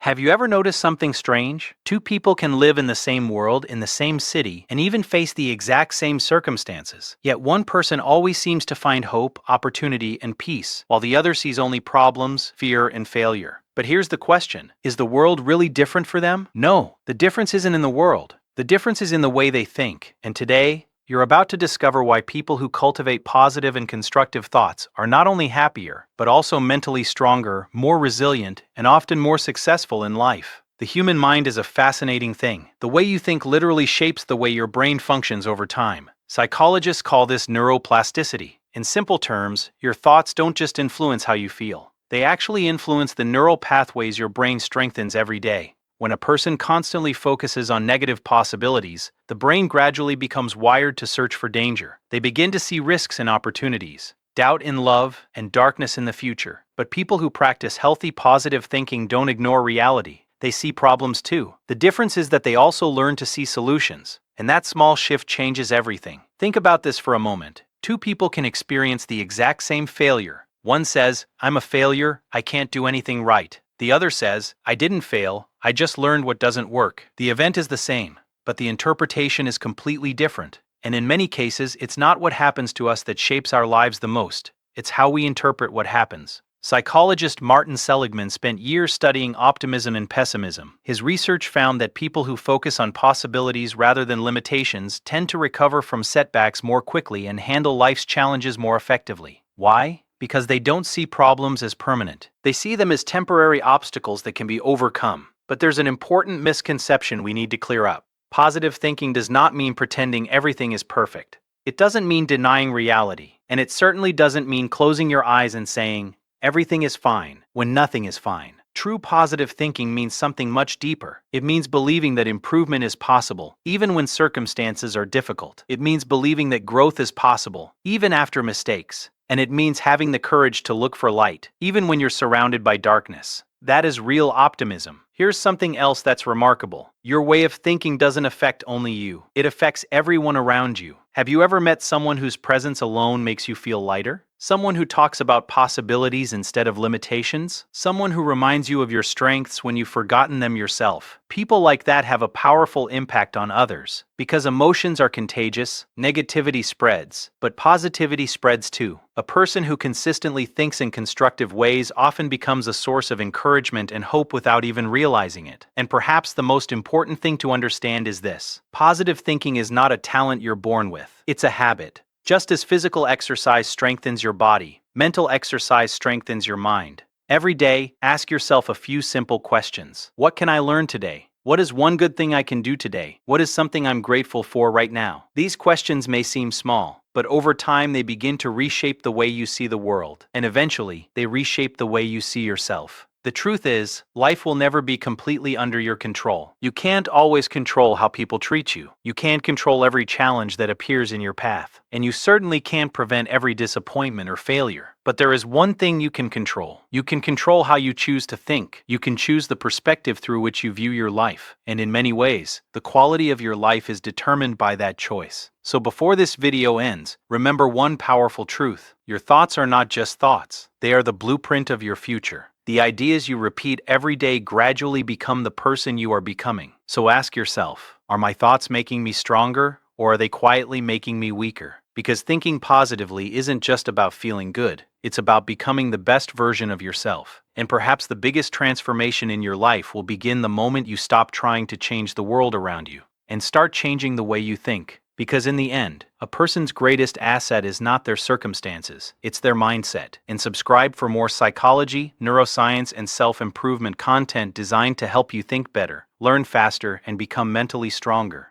Have you ever noticed something strange? Two people can live in the same world, in the same city, and even face the exact same circumstances. Yet one person always seems to find hope, opportunity, and peace, while the other sees only problems, fear, and failure. But here's the question: is the world really different for them? No, the difference isn't in the world. The difference is in the way they think. And today, you're about to discover why people who cultivate positive and constructive thoughts are not only happier, but also mentally stronger, more resilient, and often more successful in life. The human mind is a fascinating thing. The way you think literally shapes the way your brain functions over time. Psychologists call this neuroplasticity. In simple terms, your thoughts don't just influence how you feel. They actually influence the neural pathways your brain strengthens every day. When a person constantly focuses on negative possibilities, the brain gradually becomes wired to search for danger. They begin to see risks and opportunities, doubt in love, and darkness in the future. But people who practice healthy, positive thinking don't ignore reality. They see problems too. The difference is that they also learn to see solutions. And that small shift changes everything. Think about this for a moment. Two people can experience the exact same failure. One says, "I'm a failure, I can't do anything right." The other says, "I didn't fail, I just learned what doesn't work." The event is the same, but the interpretation is completely different. And in many cases, it's not what happens to us that shapes our lives the most. It's how we interpret what happens. Psychologist Martin Seligman spent years studying optimism and pessimism. His research found that people who focus on possibilities rather than limitations tend to recover from setbacks more quickly and handle life's challenges more effectively. Why? Because they don't see problems as permanent. They see them as temporary obstacles that can be overcome. But there's an important misconception we need to clear up. Positive thinking does not mean pretending everything is perfect. It doesn't mean denying reality. And it certainly doesn't mean closing your eyes and saying, "Everything is fine," when nothing is fine. True positive thinking means something much deeper. It means believing that improvement is possible, even when circumstances are difficult. It means believing that growth is possible, even after mistakes. And it means having the courage to look for light, even when you're surrounded by darkness. That is real optimism. Here's something else that's remarkable. Your way of thinking doesn't affect only you. It affects everyone around you. Have you ever met someone whose presence alone makes you feel lighter? Someone who talks about possibilities instead of limitations? Someone who reminds you of your strengths when you've forgotten them yourself? People like that have a powerful impact on others. Because emotions are contagious, negativity spreads, but positivity spreads too. A person who consistently thinks in constructive ways often becomes a source of encouragement and hope without even realizing it. And perhaps the most important thing to understand is this: positive thinking is not a talent you're born with. It's a habit. Just as physical exercise strengthens your body, mental exercise strengthens your mind. Every day, ask yourself a few simple questions. What can I learn today? What is one good thing I can do today? What is something I'm grateful for right now? These questions may seem small, but over time they begin to reshape the way you see the world, and eventually, they reshape the way you see yourself. The truth is, life will never be completely under your control. You can't always control how people treat you. You can't control every challenge that appears in your path. And you certainly can't prevent every disappointment or failure. But there is one thing you can control. You can control how you choose to think. You can choose the perspective through which you view your life. And in many ways, the quality of your life is determined by that choice. So before this video ends, remember one powerful truth. Your thoughts are not just thoughts. They are the blueprint of your future. The ideas you repeat every day gradually become the person you are becoming. So ask yourself, are my thoughts making me stronger, or are they quietly making me weaker? Because thinking positively isn't just about feeling good. It's about becoming the best version of yourself. And perhaps the biggest transformation in your life will begin the moment you stop trying to change the world around you and start changing the way you think. Because in the end, a person's greatest asset is not their circumstances, it's their mindset. And subscribe for more psychology, neuroscience, and self-improvement content designed to help you think better, learn faster, and become mentally stronger.